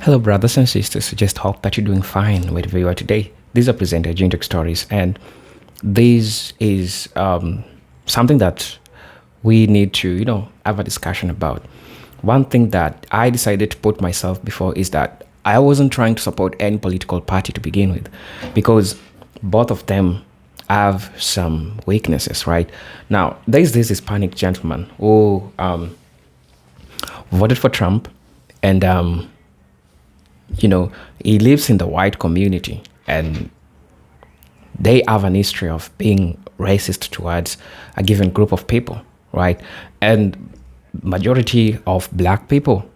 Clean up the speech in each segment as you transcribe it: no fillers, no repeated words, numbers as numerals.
Hello, brothers and sisters. Just hope that you're doing fine wherever you are today. These are presenter Jintek Stories, and this is something that we need to, have a discussion about. One thing that I decided to put myself before is that I wasn't trying to support any political party to begin with, because both of them have some weaknesses, right? Now, there's this Hispanic gentleman who voted for Trump, and he lives in the white community, and they have an history of being racist towards a given group of people, right? And majority of black people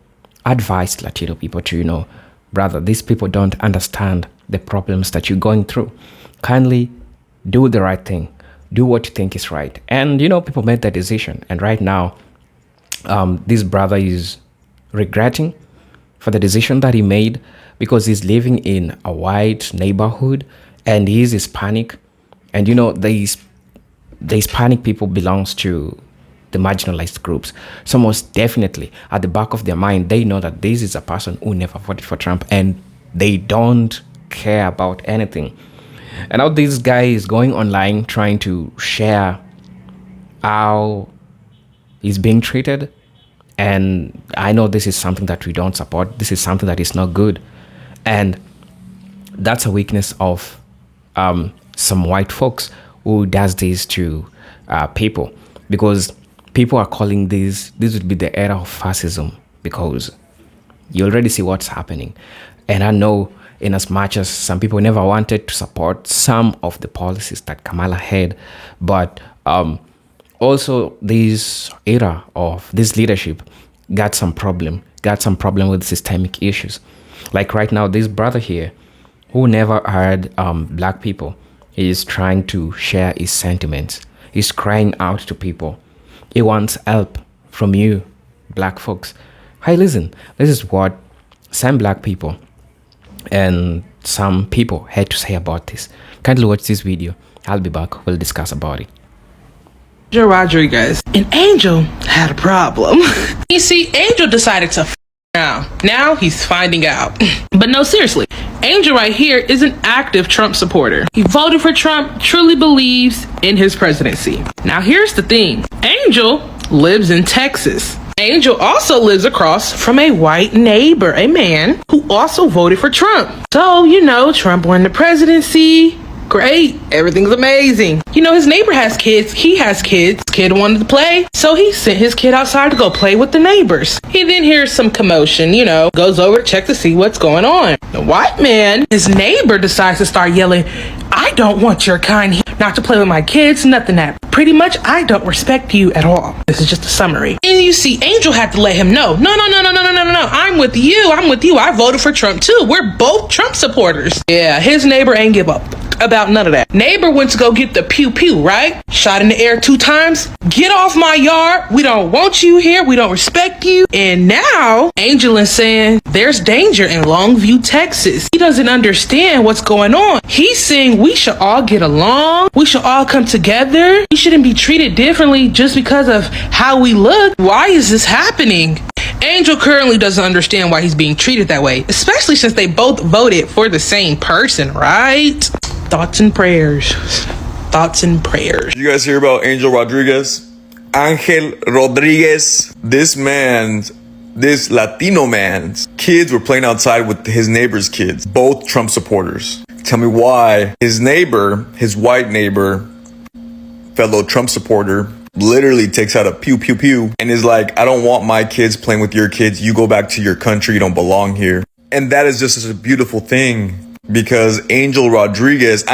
advised Latino people to, brother, these people don't understand the problems that you're going through. Kindly do the right thing. Do what you think is right. And, people made that decision. And right now, this brother is regretting for the decision that he made, because he's living in a white neighborhood and he's Hispanic. And the Hispanic people belongs to the marginalized groups. So most definitely at the back of their mind, they know that this is a person who never voted for Trump and they don't care about anything. And now this guy is going online trying to share how he's being treated. And I know this is something that we don't support. This is something that is not good. And that's a weakness of some white folks who does this to people, because people are calling this would be the era of fascism, because you already see what's happening. And I know, in as much as some people never wanted to support some of the policies that Kamala had, but also this era of this leadership got some problem with systemic issues. Like right now, this brother here, who never heard black people, is trying to share his sentiments. He's crying out to people. He wants help from you, black folks. Hey, listen, this is what some black people and some people had to say about this. Kindly watch this video. I'll be back. We'll discuss about it. Angel Rodriguez. And Angel had a problem. You see, Angel decided to now he's finding out. But no, seriously, Angel right here is an active Trump supporter. He voted for Trump, truly believes in his presidency. Now here's the thing. Angel lives in Texas. Angel also lives across from a white neighbor, a man who also voted for Trump. So, Trump won the presidency. Great. Everything's amazing. His neighbor has kids. He has kids. Kid wanted to play, so he sent his kid outside to go play with the neighbors. He then hears some commotion, goes over to check to see what's going on. The white man, his neighbor, decides to start yelling, "I don't want your kind here, not to play with my kids, nothing that. Pretty much, I don't respect you at all." This is just a summary. And you see, Angel had to let him know, no. I'm with you. I voted for Trump too. We're both Trump supporters. Yeah, his neighbor ain't give up about none of that. Neighbor went to go get the pew pew, right? Shot in the air 2 times. Get off my yard. We don't want you here. We don't respect you. And now Angel is saying there's danger in Longview, Texas. He doesn't understand what's going on. He's saying we should all get along. We should all come together. We shouldn't be treated differently just because of how we look. Why is this happening? Angel currently doesn't understand why he's being treated that way, especially since they both voted for the same person, right? Thoughts and prayers. Thoughts and prayers. You guys hear about Angel Rodriguez? Angel Rodriguez. This Latino man's kids were playing outside with his neighbor's kids, both Trump supporters. Tell me why his neighbor, his white neighbor, fellow Trump supporter, literally takes out a pew pew pew and is like, "I don't want my kids playing with your kids. You go back to your country. You don't belong here." And that is just such a beautiful thing, because Angel Rodriguez,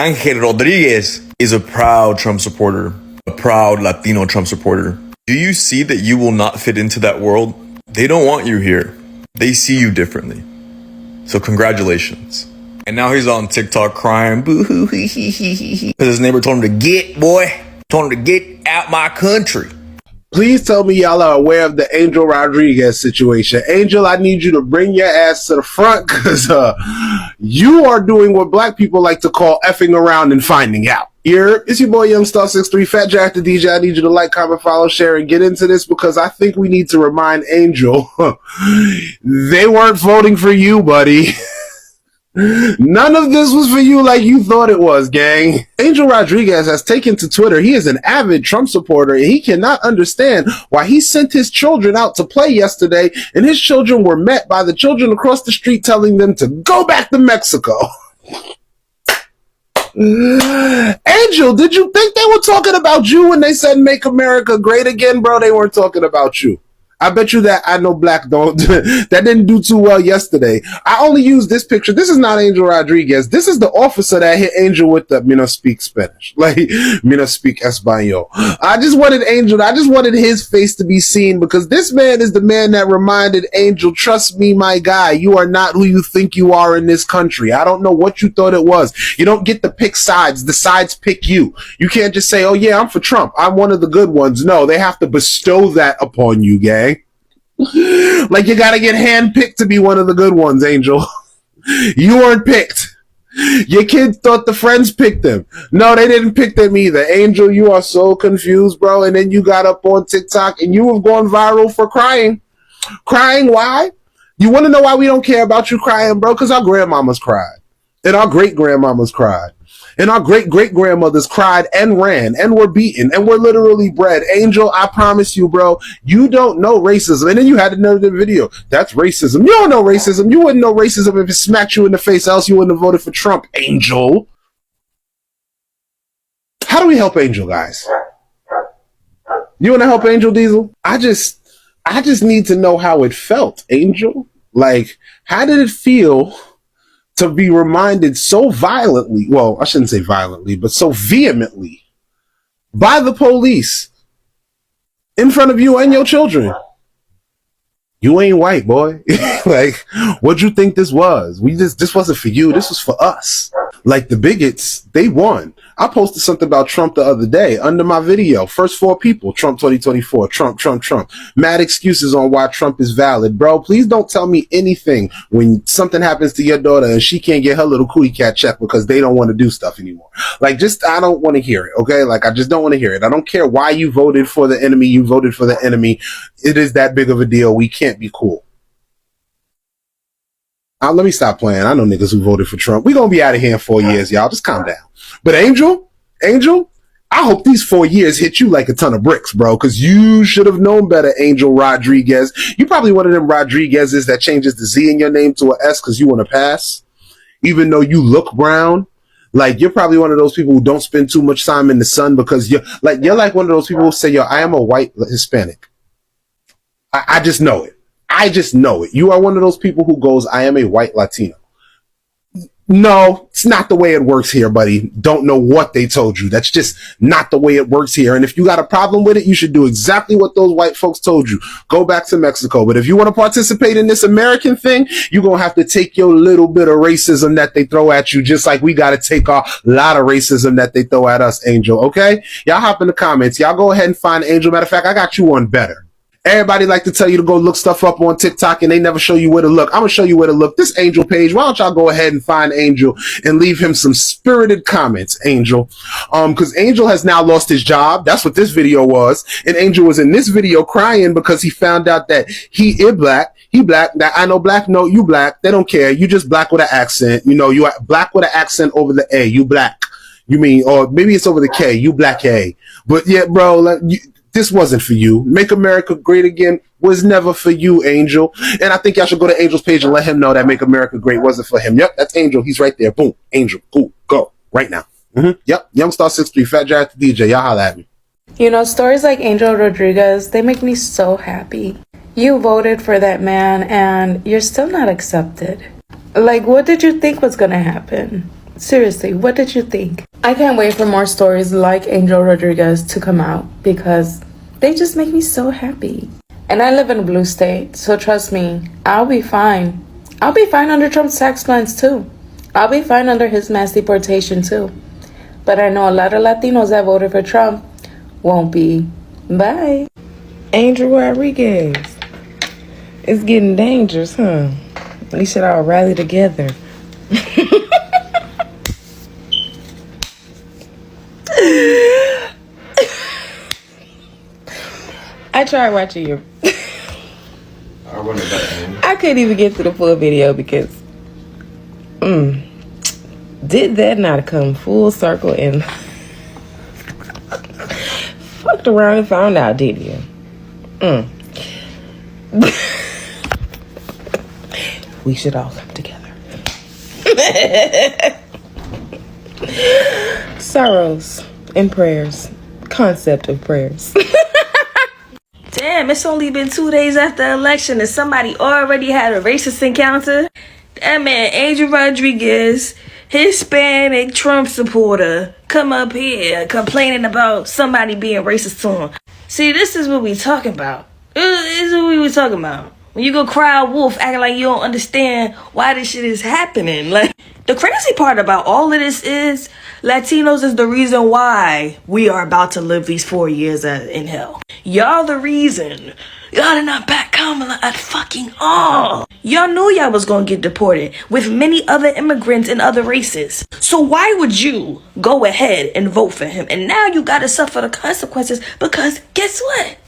is a proud Trump supporter, a proud Latino Trump supporter. Do you see that you will not fit into that world? They don't want you here. They see you differently. So congratulations. And now he's on TikTok crying, boo-hoo, because his neighbor told him to get, boy. Told him to get out my country. Please tell me y'all are aware of the Angel Rodriguez situation. Angel, I need you to bring your ass to the front, because You are doing what black people like to call effing around and finding out. It's your boy Youngstar63, Fat Jack the DJ. I need you to like, comment, follow, share, and get into this because I think we need to remind Angel they weren't voting for you, buddy. None of this was for you like you thought it was, gang. Angel Rodriguez has taken to Twitter. He is an avid Trump supporter, and he cannot understand why he sent his children out to play yesterday, and his children were met by the children across the street telling them to go back to Mexico. Angel, did you think they were talking about you when they said make America great again, bro? They weren't talking about you. I bet you that I know black don't that didn't do too well yesterday. I only used this picture. This is not Angel Rodriguez. This is the officer that hit Angel with the me no speak Spanish. Like me no speak Espanol. I just wanted his face to be seen because this man is the man that reminded Angel, trust me, my guy, you are not who you think you are in this country. I don't know what you thought it was. You don't get to pick sides. The sides pick you. You can't just say, oh yeah, I'm for Trump. I'm one of the good ones. No, they have to bestow that upon you, gang. Like you gotta get handpicked to be one of the good ones, Angel. You weren't picked. Your kid thought the friends picked them. No, they didn't pick them either. Angel, you are so confused, bro. And then you got up on TikTok and you have gone viral for crying. Crying, why? You want to know why we don't care about you crying, bro? Because our grandmamas cried. And our great-grandmamas cried. And our great-great-grandmothers cried and ran and were beaten and were literally bred. Angel, I promise you, bro, you don't know racism. And then you had another video. That's racism. You don't know racism. You wouldn't know racism if it smacked you in the face, else you wouldn't have voted for Trump, Angel. How do we help Angel, guys? You want to help Angel, Diesel? I just need to know how it felt, Angel. Like, how did it feel to be reminded so violently, well, I shouldn't say violently, but so vehemently by the police in front of you and your children? You ain't white, boy. Like, what'd you think this was? This wasn't for you. This was for us. Like the bigots, they won. I posted something about Trump the other day under my video. First 4 people, Trump 2024, Trump, Trump, Trump. Mad excuses on why Trump is valid. Bro, please don't tell me anything when something happens to your daughter and she can't get her little cootie cat check because they don't want to do stuff anymore. Like, I don't want to hear it, okay? Like, I just don't want to hear it. I don't care why you voted for the enemy. You voted for the enemy. It is that big of a deal. We can't be cool. Let me stop playing. I know niggas who voted for Trump. We're going to be out of here in 4 years, y'all. Just calm down. But Angel, I hope these 4 years hit you like a ton of bricks, bro, because you should have known better, Angel Rodriguez. You probably one of them Rodriguezes that changes the Z in your name to an S because you want to pass, even though you look brown. Like, you're probably one of those people who don't spend too much time in the sun because you're like one of those people who say, yo, I am a white Hispanic. I just know it. I just know it. You are one of those people who goes, I am a white Latino. No, it's not the way it works here, buddy. Don't know what they told you. That's just not the way it works here. And if you got a problem with it, you should do exactly what those white folks told you. Go back to Mexico. But if you want to participate in this American thing, you're going to have to take your little bit of racism that they throw at you, just like we got to take our lot of racism that they throw at us, Angel. Okay? Y'all hop in the comments. Y'all go ahead and find Angel. Matter of fact, I got you one better. Everybody like to tell you to go look stuff up on TikTok and they never show you where to look. I'm going to show you where to look. This Angel page, why don't y'all go ahead and find Angel and leave him some spirited comments, Angel. Because Angel has now lost his job. That's what this video was. And Angel was in this video crying because he found out that he is black. He black. That I know black. No, you black. They don't care. You just black with an accent. You know, you are black with an accent over the A. You black. You mean, or maybe it's over the K. You black A. But yeah, bro, this wasn't for you. Make America Great Again was never for you, Angel. And I think y'all should go to Angel's page and let him know that Make America Great wasn't for him. Yep, that's Angel. He's right there. Boom. Angel. Cool. Go. Right now. Yep. Youngstar63, Fat Jack the DJ. Y'all holla at me. You know, stories like Angel Rodriguez, they make me so happy. You voted for that man and you're still not accepted. Like, what did you think was gonna happen? Seriously, what did you think? I can't wait for more stories like Angel Rodriguez to come out because they just make me so happy. And I live in a blue state, so trust me, I'll be fine. I'll be fine under Trump's tax plans too. I'll be fine under his mass deportation too. But I know a lot of Latinos that voted for Trump won't be. Bye. Angel Rodriguez. It's getting dangerous, huh? We should all rally together. tried watching your. I wonder about that. I couldn't even get to the full video because. Did that not come full circle and fucked around and found out, did you? We should all come together. Sorrows and prayers. Concept of prayers. Damn, it's only been 2 days after the election and somebody already had a racist encounter. That man, Angel Rodriguez, Hispanic Trump supporter, come up here complaining about somebody being racist to him. See, this is what we talking about. This is what we were talking about. When you go cry wolf, acting like you don't understand why this shit is happening. Like, the crazy part about all of this is Latinos is the reason why we are about to live these 4 years in hell. Y'all the reason. Y'all did not back Kamala at fucking all. Y'all knew y'all was gonna get deported with many other immigrants and other races. So why would you go ahead and vote for him? And now you gotta suffer the consequences because guess what?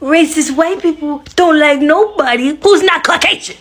Racist white people don't like nobody who's not Caucasian.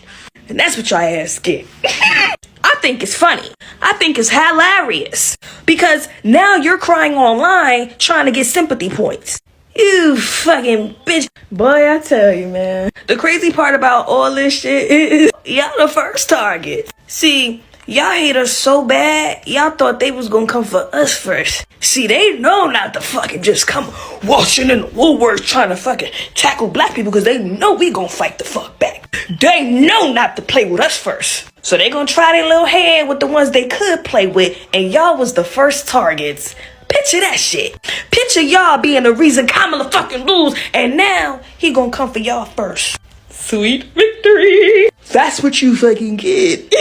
And that's what y'all ass get. I think it's funny. I think it's hilarious. Because now you're crying online trying to get sympathy points. You fucking bitch. Boy, I tell you, man. The crazy part about all this shit is y'all the first target. See, y'all hate us so bad, y'all thought they was gonna come for us first. See, they know not to fucking just come waltzing in the Woolworths trying to fucking tackle black people because they know we gonna fight the fuck back. They know not to play with us first. So they gonna try their little hand with the ones they could play with, and y'all was the first targets. Picture that shit. Picture y'all being the reason Kamala fucking lose, and now he gonna come for y'all first. Sweet victory. That's what you fucking get.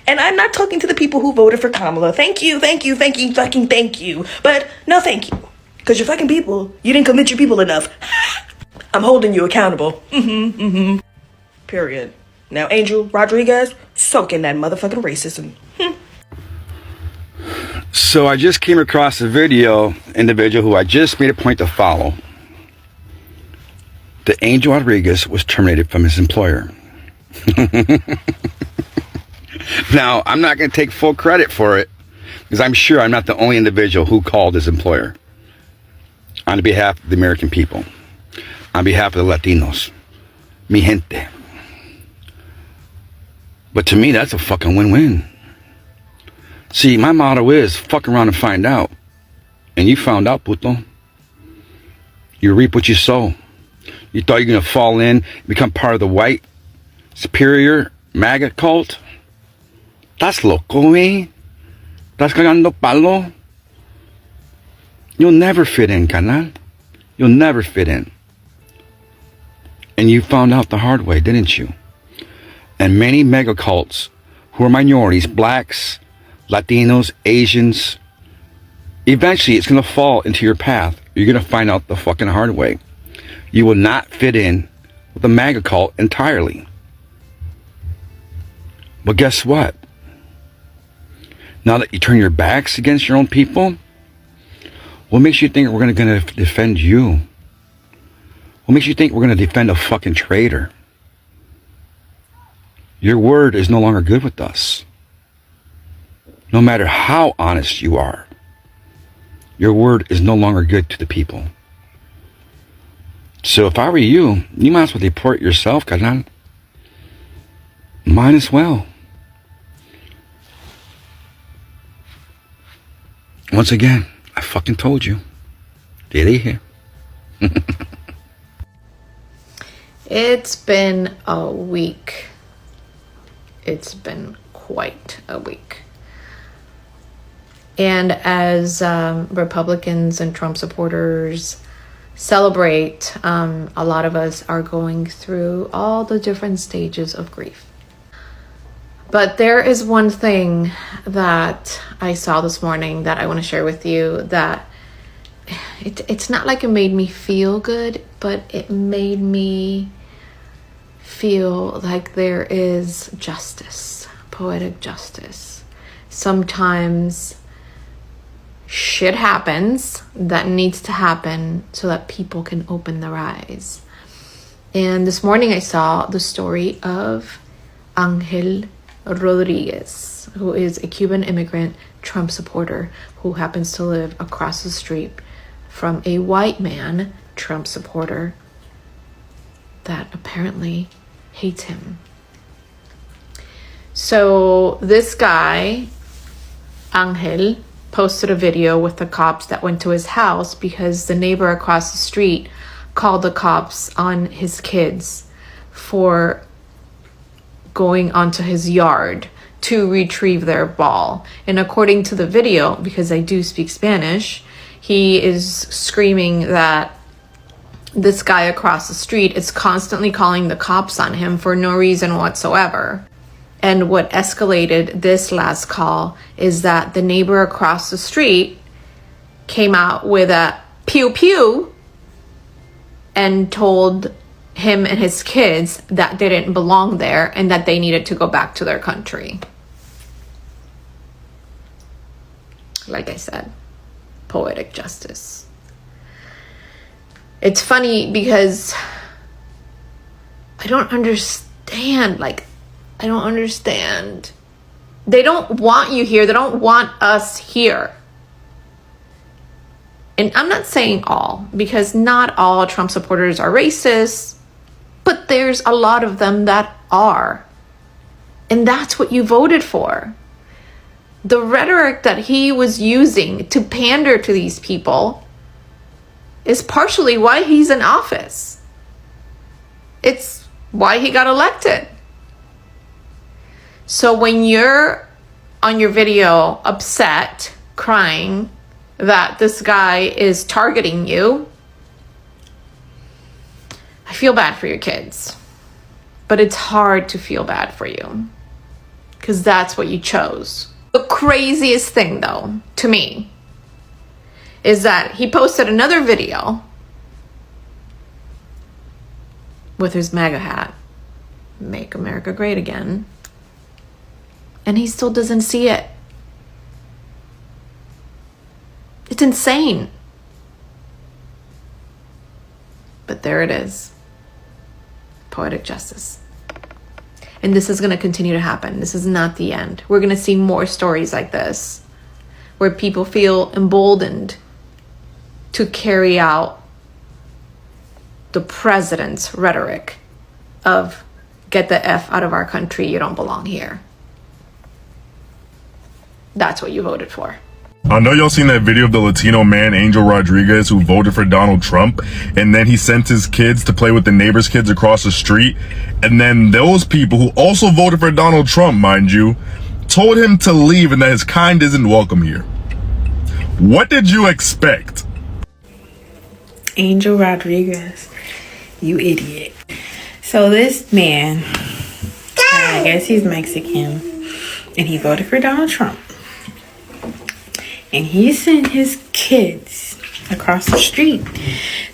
And I'm not talking to the people who voted for Kamala. Thank you. But no thank you. Because you're fucking people. You didn't convince your people enough. I'm holding you accountable. Period. Now, Angel Rodriguez, soak in that motherfucking racism. So I just came across a video individual who I just made a point to follow. The Angel Rodriguez was terminated from his employer. Now, I'm not going to take full credit for it because I'm sure I'm not the only individual who called his employer on behalf of the American people, on behalf of the Latinos, mi gente. But to me, that's a fucking win-win. See, my motto is fuck around and find out. And you found out, puto. You reap what you sow. You thought you were going to fall in, become part of the white, superior, MAGA cult? That's loco, eh? That's cagando palo. You'll never fit in, canal. You'll never fit in. And you found out the hard way, didn't you? And many mega cults who are minorities, blacks, Latinos, Asians, eventually it's going to fall into your path. You're going to find out the fucking hard way. You will not fit in with the MAGA cult entirely. But guess what? Now that you turn your backs against your own people, what makes you think we're going to defend you? What makes you think we're going to defend a fucking traitor? Your word is no longer good with us. No matter how honest you are, your word is no longer good to the people. So if I were you, you might as well deport yourself, carnal. Might as well. Once again, I fucking told you. Te dije. It's been a week. It's been quite a week. And as Republicans and Trump supporters celebrate, a lot of us are going through all the different stages of grief. But there is one thing that I saw this morning that I want to share with you that it's not like it made me feel good, but it made me feel like there is justice, poetic justice. Sometimes shit happens that needs to happen so that people can open their eyes. And this morning I saw the story of Angel Rodriguez, who is a Cuban immigrant Trump supporter who happens to live across the street from a white man Trump supporter that apparently hates him. So this guy, Angel, posted a video with the cops that went to his house because the neighbor across the street called the cops on his kids for going onto his yard to retrieve their ball. And according to the video, because I do speak Spanish, he is screaming that this guy across the street is constantly calling the cops on him for no reason whatsoever. And what escalated this last call is that the neighbor across the street came out with a pew pew and told him and his kids that they didn't belong there and that they needed to go back to their country. Like I said, poetic justice. It's funny because I don't understand. They don't want you here. They don't want us here. And I'm not saying all, because not all Trump supporters are racist, but there's a lot of them that are. And that's what you voted for. The rhetoric that he was using to pander to these people is partially why he's in office. It's why he got elected. So when you're on your video upset, crying that this guy is targeting you, I feel bad for your kids. But it's hard to feel bad for you because that's what you chose. The craziest thing, though, to me, is that he posted another video with his MAGA hat, Make America Great Again, and he still doesn't see it. It's insane. But there it is. Poetic justice. And this is going to continue to happen. This is not the end. We're going to see more stories like this where people feel emboldened to carry out the president's rhetoric of get the F out of our country, you don't belong here. That's what you voted for. I know y'all seen that video of the Latino man, Angel Rodriguez, who voted for Donald Trump, and then he sent his kids to play with the neighbor's kids across the street. And then those people who also voted for Donald Trump, mind you, told him to leave and that his kind isn't welcome here. What did you expect? Angel Rodriguez, you idiot. So this man, I guess he's Mexican, and he voted for Donald Trump. And he sent his kids across the street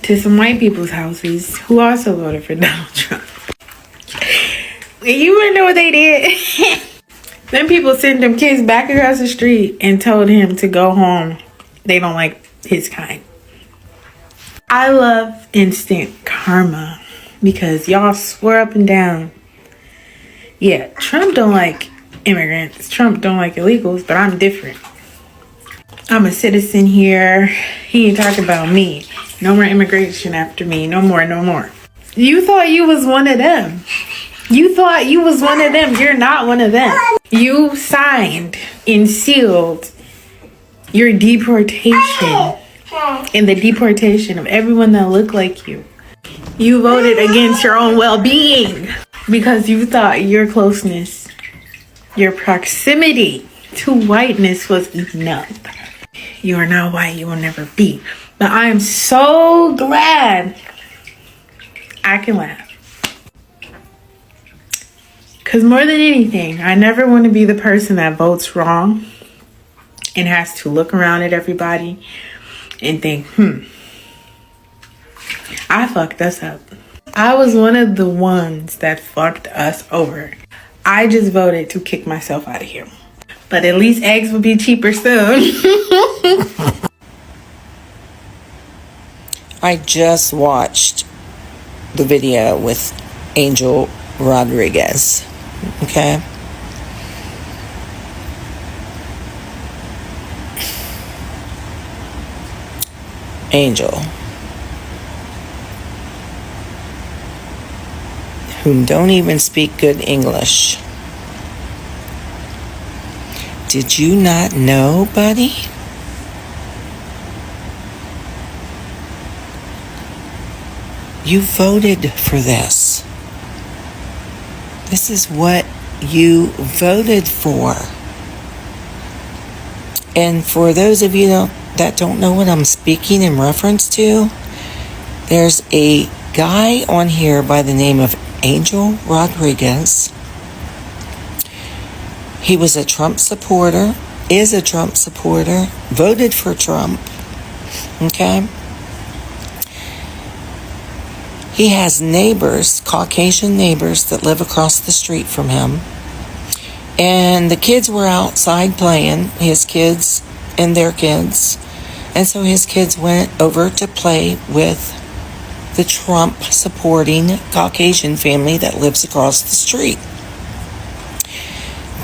to some white people's houses who also voted for Donald Trump. And you wanna know what they did? Then people sent them kids back across the street and told him to go home. They don't like his kind. I love instant karma because y'all swear up and down. Yeah, Trump don't like immigrants. Trump don't like illegals, but I'm different. I'm a citizen here. He ain't talking about me. No more immigration after me. No more, no more. You thought you was one of them. You thought you was one of them. You're not one of them. You signed and sealed your deportation and the deportation of everyone that looked like you. You voted against your own well-being because you thought your closeness, your proximity to whiteness was enough. You are not white, you will never be. But I am so glad I can laugh. Because more than anything, I never want to be the person that votes wrong and has to look around at everybody and think, I fucked us up. I was one of the ones that fucked us over. I just voted to kick myself out of here. But at least eggs will be cheaper soon. I just watched the video with Angel Rodriguez. Okay? Angel, who don't even speak good English. Did you not know, buddy? You voted for this. This is what you voted for. And for those of you that don't know what I'm speaking in reference to, there's a guy on here by the name of Angel Rodriguez. He was a Trump supporter, is a Trump supporter, voted for Trump. Okay? He has neighbors, Caucasian neighbors, that live across the street from him. And the kids were outside playing, his kids and their kids. And so his kids went over to play with the Trump-supporting Caucasian family that lives across the street.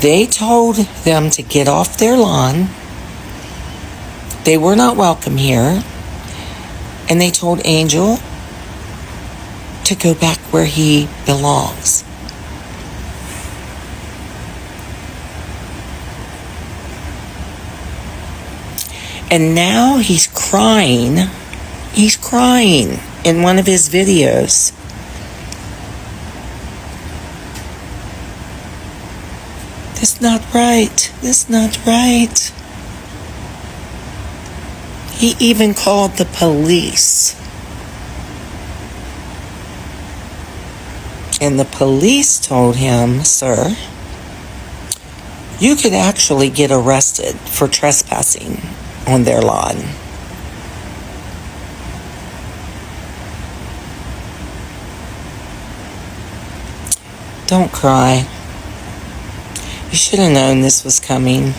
They told them to get off their lawn. They were not welcome here. And they told Angel to go back where he belongs. And now he's crying. He's crying in one of his videos. That's not right. That's not right. He even called the police. And the police told him, sir, you could actually get arrested for trespassing on their lawn. Don't cry. You should have known this was coming.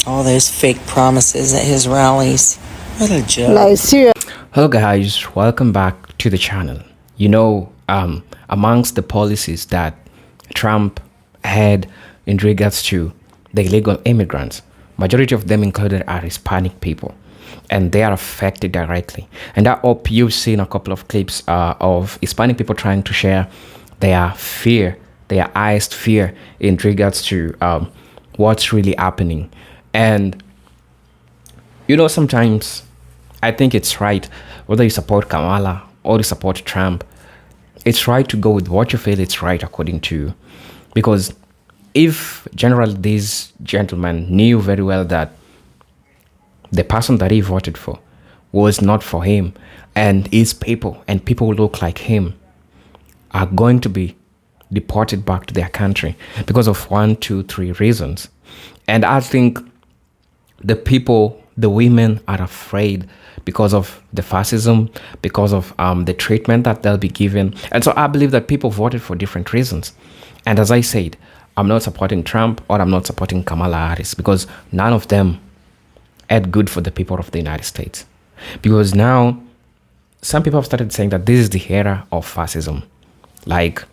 All those fake promises at his rallies. What a joke. Hello guys, welcome back to the channel. You know, amongst the policies that Trump had in regards to the illegal immigrants, majority of them included are Hispanic people, and they are affected directly. And I hope you've seen a couple of clips of Hispanic people trying to share their fear, their iced fear in regards to what's really happening. And you know, sometimes I think it's right, whether you support Kamala or you support Trump, it's right to go with what you feel it's right according to you. Because if generally these gentlemen knew very well that the person that he voted for was not for him, and his people and people who look like him are going to be deported back to their country because of 1, 2, 3 reasons. And I think the people, the women are afraid because of the fascism, because of the treatment that they'll be given. And so I believe that people voted for different reasons. And as I said, I'm not supporting Trump or I'm not supporting Kamala Harris because none of them had good for the people of the United States. Because now some people have started saying that this is the era of fascism, like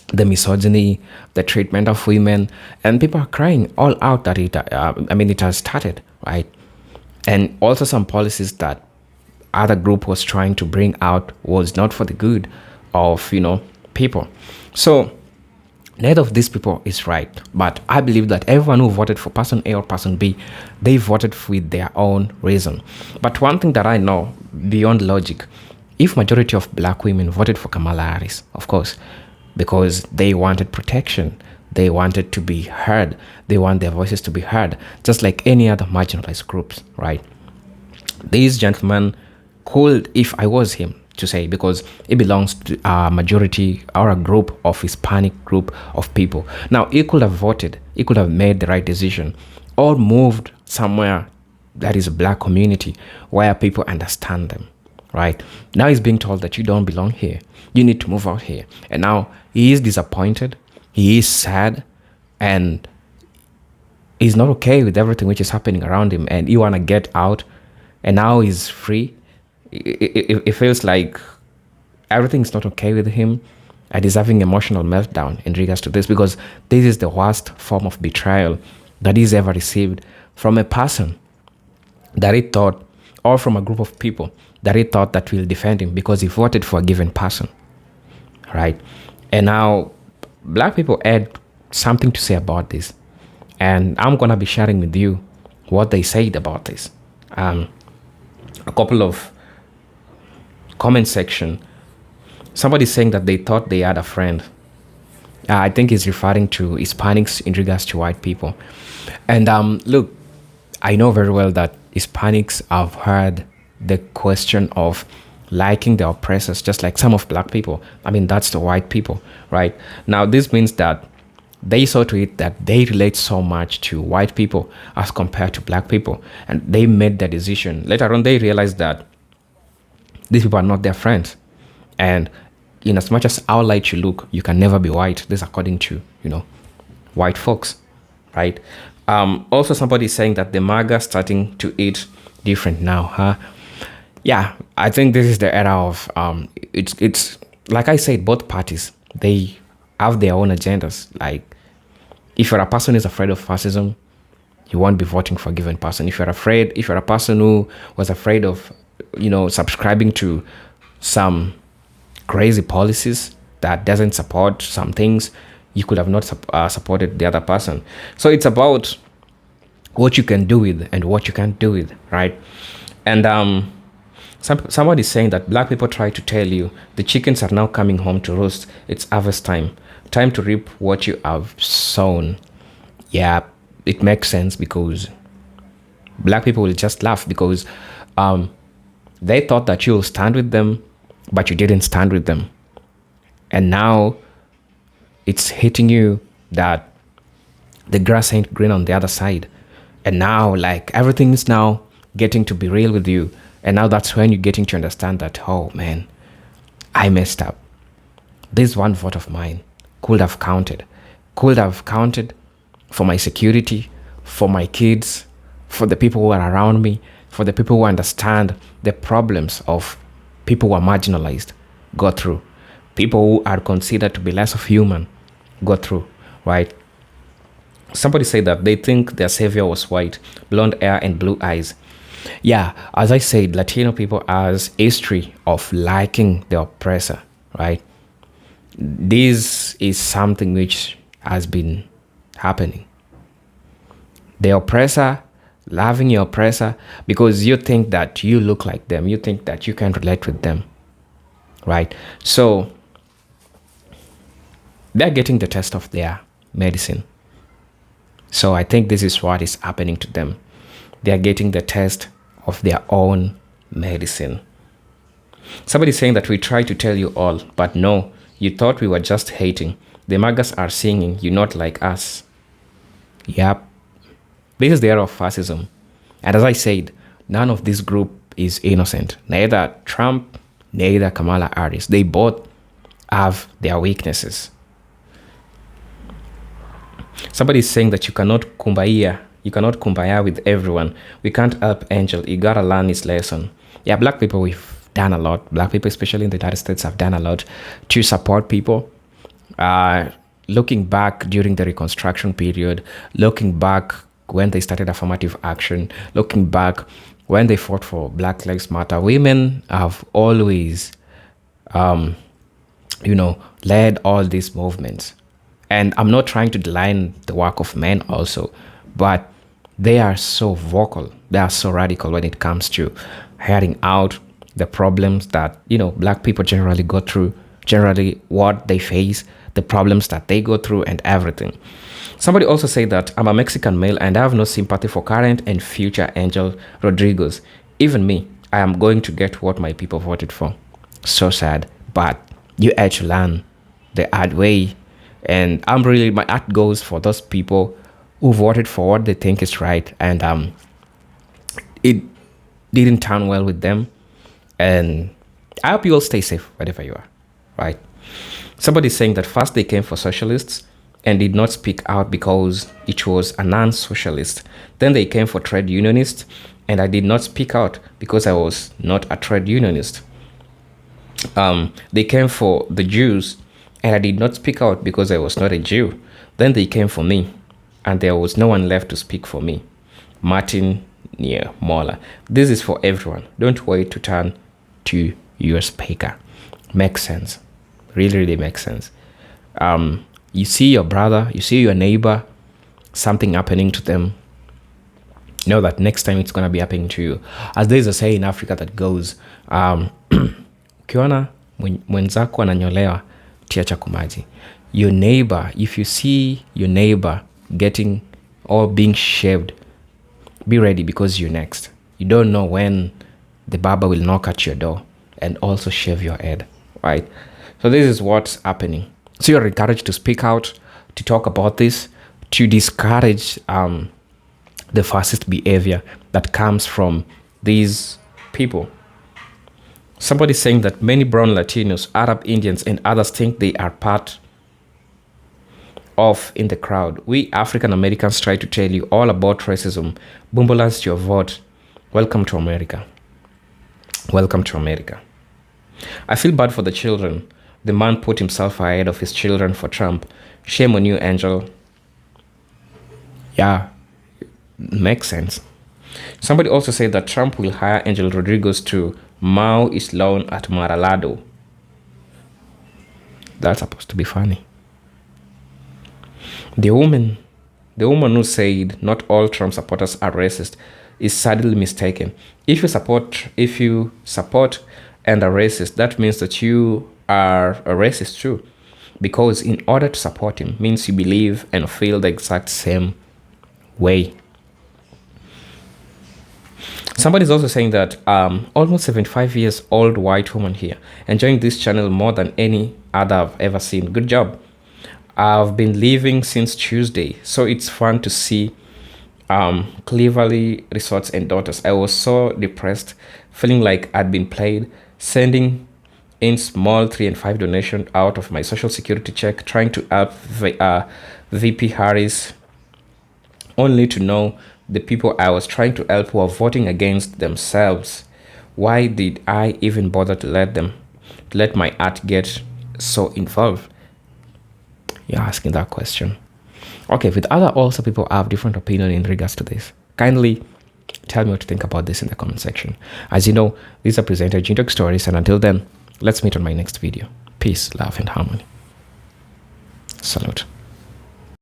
the misogyny, the treatment of women, and people are crying all out that it has started, right? And also some policies that other group was trying to bring out was not for the good of, people. So neither of these people is right. But I believe that everyone who voted for person A or person B, they voted with their own reason. But one thing that I know beyond logic, if majority of black women voted for Kamala Harris, of course, because they wanted protection, they wanted to be heard, they want their voices to be heard, just like any other marginalized groups, right? These gentlemen could, if I was him, to say, because it belongs to a majority or a group of Hispanic group of people. Now, he could have voted, he could have made the right decision, or moved somewhere that is a black community where people understand them, right? Now he's being told that you don't belong here, you need to move out here. And now he is disappointed, he is sad, and he's not okay with everything which is happening around him, and he want to get out, and now he's free. it feels like everything's not okay with him, and he's having emotional meltdown in regards to this, because this is the worst form of betrayal that he's ever received from a person that he thought, or from a group of people that he thought that will defend him because he voted for a given person, right? And now black people had something to say about this, and I'm gonna be sharing with you what they said about this. A couple of comment section, somebody saying that they thought they had a friend. I think he's referring to Hispanics in regards to white people. And look, I know very well that Hispanics have heard the question of liking the oppressors, just like some of black people. I mean, that's the white people, right? Now, this means that they saw to it that they relate so much to white people as compared to black people. And they made the decision. Later on, they realized that these people are not their friends. And in as much as how light you look, you can never be white. This according to, white folks, right? Also, somebody saying that the MAGA starting to eat different now, huh? Yeah, I think this is the era of, it's like I said, both parties, they have their own agendas. Like, if you're a person who's afraid of fascism, you won't be voting for a given person. If you're a person who was afraid of, subscribing to some crazy policies that doesn't support some things, you could have not supported the other person. So it's about what you can do with and what you can't do with, right? And somebody's saying that black people try to tell you the chickens are now coming home to roost. It's harvest time to reap what you have sown. Yeah, it makes sense, because black people will just laugh because they thought that you'll stand with them, but you didn't stand with them. And now it's hitting you that the grass ain't green on the other side. And now, like, everything is now getting to be real with you. And now that's when you're getting to understand that, oh man, I messed up. This one vote of mine could have counted for my security, for my kids, for the people who are around me, for the people who understand the problems of people who are marginalized, go through. People who are considered to be less of human, go through, right? Somebody said that they think their savior was white, blonde hair and blue eyes. Yeah, as I said, Latino people has history of liking the oppressor, right? This is something which has been happening. The oppressor loving your oppressor because you think that you look like them, you think that you can relate with them, right? So they're getting the test of their medicine. So I think this is what is happening to them. They are getting the test of their own medicine. Somebody saying that we try to tell you all, but no, you thought we were just hating. The MAGAs are singing, you not like us. Yep. This is the era of fascism. And as I said, none of this group is innocent. Neither Trump, neither Kamala Harris. They both have their weaknesses. Somebody is saying that you cannot kumbaya with everyone. We can't help Angel. You gotta learn his lesson. Yeah, black people, we've done a lot. Black people, especially in the United States, have done a lot to support people. Looking back during the Reconstruction period, looking back when they started affirmative action, looking back when they fought for Black Lives Matter, women have always, led all these movements. And I'm not trying to malign the work of men also, but they are so vocal, they are so radical when it comes to hearing out the problems that, black people generally go through, generally what they face, the problems that they go through and everything. Somebody also said that I'm a Mexican male and I have no sympathy for current and future Angel Rodriguez. Even me, I am going to get what my people voted for. So sad, but you had to learn the hard way. And my heart goes for those people who voted for what they think is right. And it didn't turn well with them. And I hope you all stay safe wherever you are, right? Somebody's saying that first they came for socialists and did not speak out because it was a non-socialist. Then they came for trade unionists and I did not speak out because I was not a trade unionist. They came for the Jews, and I did not speak out because I was not a Jew. Then they came for me, and there was no one left to speak for me. Martin Moller. This is for everyone. Don't wait to turn to your speaker. Makes sense. Really, really makes sense. You see your brother, you see your neighbor, something happening to them. Know that next time it's going to be happening to you. As there's a saying in Africa that goes, ukiona mwenzako ananyolewa, tia chakumaji. Your neighbor, if you see your neighbor getting or being shaved, be ready because you're next. You don't know when the barber will knock at your door and also shave your head, right? So this is what's happening. So you're encouraged to speak out, to talk about this, to discourage the fascist behavior that comes from these people. Somebody saying that many brown Latinos, Arab Indians, and others think they are part of in the crowd. We African Americans try to tell you all about racism. Bumbalance your vote. Welcome to America. Welcome to America. I feel bad for the children. The man put himself ahead of his children for Trump. Shame on you, Angel. Yeah, makes sense. Somebody also said that Trump will hire Angel Rodriguez to mow his lawn at Mar-a-Lago. That's supposed to be funny. The woman who said not all Trump supporters are racist is sadly mistaken. If you support and are racist, that means that you are a racist too. Because in order to support him means you believe and feel the exact same way. Somebody's also saying that almost 75 years old white woman here, enjoying this channel more than any other I've ever seen. Good job. I've been leaving since Tuesday, so it's fun to see Cleverly Resorts and Daughters. I was so depressed, feeling like I'd been played, sending in small 3 and 5 donation out of my social security check, trying to help VP Harris, only to know the people I was trying to help were voting against themselves. Why did I even bother to let my art get so involved? You're asking that question. Okay, with other also people have different opinion in regards to this. Kindly tell me what you think about this in the comment section. As you know, these are presented Jintok Stories, and until then, let's meet on my next video. Peace, love, and harmony. Salute.